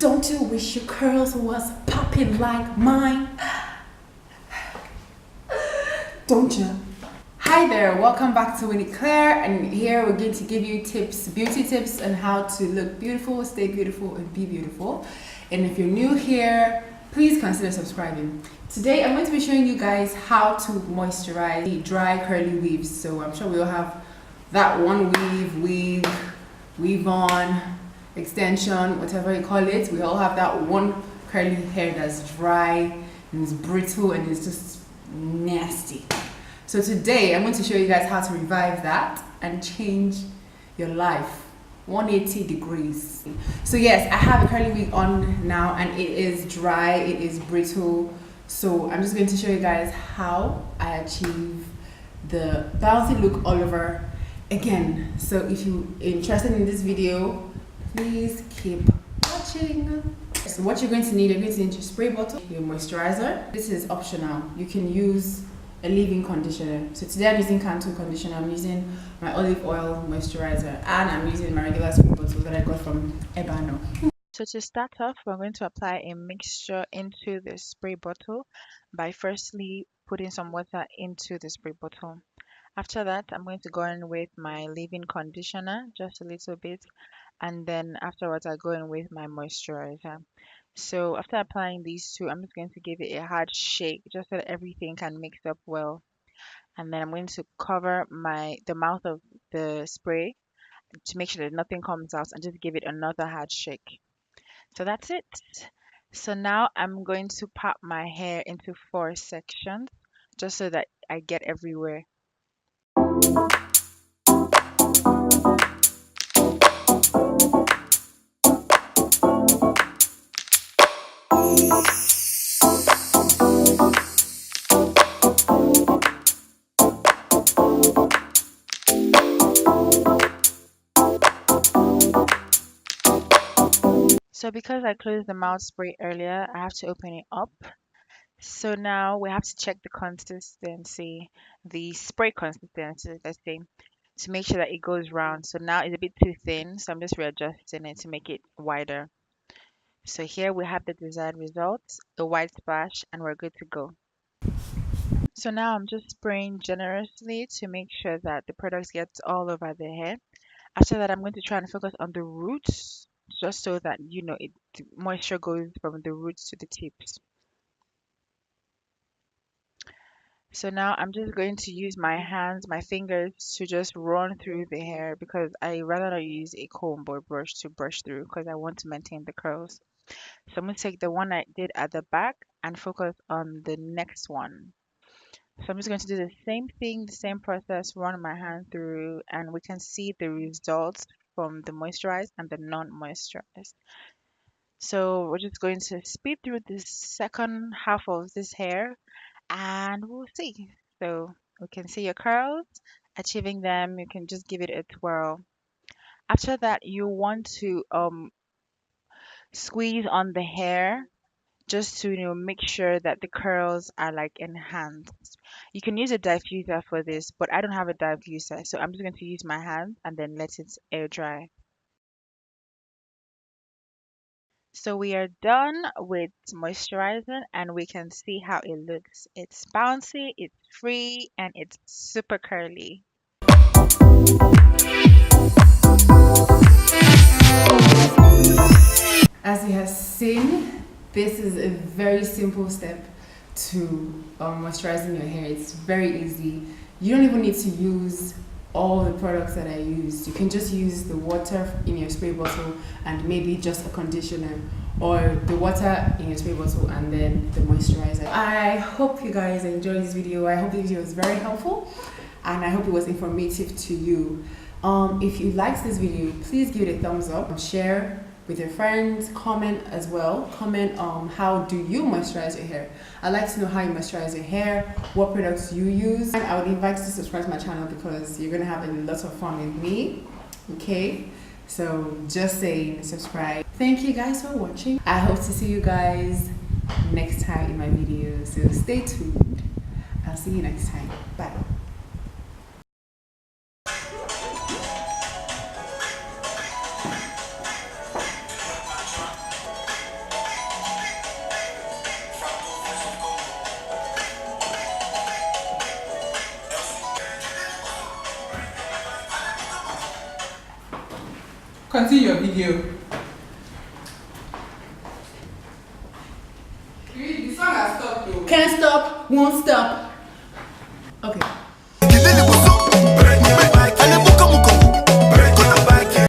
Don't you wish your curls was popping like mine? Don't you? Hi there, welcome back to Winnie Claire, and here we're going to give you tips, beauty tips on how to look beautiful, stay beautiful, and be beautiful. And if you're new here, please consider subscribing. Today I'm going to be showing you guys how to moisturize the dry curly weaves. So I'm sure we all have that one weave on, extension, whatever you call it. We all have that one curly hair that's dry and it's brittle and it's just nasty. So today I'm going to show you guys how to revive that and change your life 180 degrees. So yes, I have a curly wig on now and it is dry, it is brittle. So I'm just going to show you guys how I achieve the bouncy look all over again. So if you're interested in this video, please keep watching. So what you're going to need your spray bottle, your moisturizer. This is optional. You can use a leave-in conditioner. So today I'm using Cantu conditioner, I'm using my olive oil moisturizer, and I'm using my regular spray bottle that I got from Ebano. So to start off, we're going to apply a mixture into the spray bottle by firstly putting some water into the spray bottle. After that, I'm going to go in with my leave-in conditioner, just a little bit, and then afterwards I go in with my moisturizer. So after applying these two, I'm just going to give it a hard shake just so that everything can mix up well. And then I'm going to cover the mouth of the spray to make sure that nothing comes out and just give it another hard shake. So that's it. So now I'm going to part my hair into 4 sections just so that I get everywhere. So because I closed the mouth spray earlier, I have to open it up. So now we have to check the consistency, the spray consistency, let's say, to make sure that it goes round. So now it's a bit too thin, so I'm just readjusting it to make it wider. So here we have the desired results, a white splash, and we're good to go. So now I'm just spraying generously to make sure that the product gets all over the hair. After that, I'm going to try and focus on the roots, just so that the moisture goes from the roots to the tips. So now I'm just going to use my hands, my fingers to just run through the hair because I rather not use a comb or brush to brush through because I want to maintain the curls. So I'm going to take the one I did at the back and focus on the next one. So I'm just going to do the same thing, the same process, run my hand through, and we can see the results from the moisturized and the non-moisturized. So we're just going to speed through the second half of this hair and we'll see. So we can see your curls, achieving them, you can just give it a twirl. After that, you want to squeeze on the hair just to make sure that the curls are like enhanced. You can use a diffuser for this, but I don't have a diffuser, so I'm just going to use my hand and then let it air dry. So we are done with moisturizing and we can see how it looks. It's bouncy, it's free, and it's super curly. As you have seen, this is a very simple step to moisturizing your hair. It's very easy. You don't even need to use all the products that I used. You can just use the water in your spray bottle and maybe just a conditioner, or the water in your spray bottle and then the moisturizer. I hope you guys enjoyed this video. I hope the video was very helpful and I hope it was informative to you. If you liked this video, please give it a thumbs up, share with your friends, comment as well. Comment on how do you moisturize your hair. I'd like to know how you moisturize your hair, what products you use. And I would invite you to subscribe to my channel because you're gonna have a lot of fun with me. Okay, so just saying subscribe. Thank you guys for watching. I hope to see you guys next time in my video, so stay tuned. I'll see you next time. Bye. Continue your video. The song has stopped though. Can't stop, won't stop. Okay.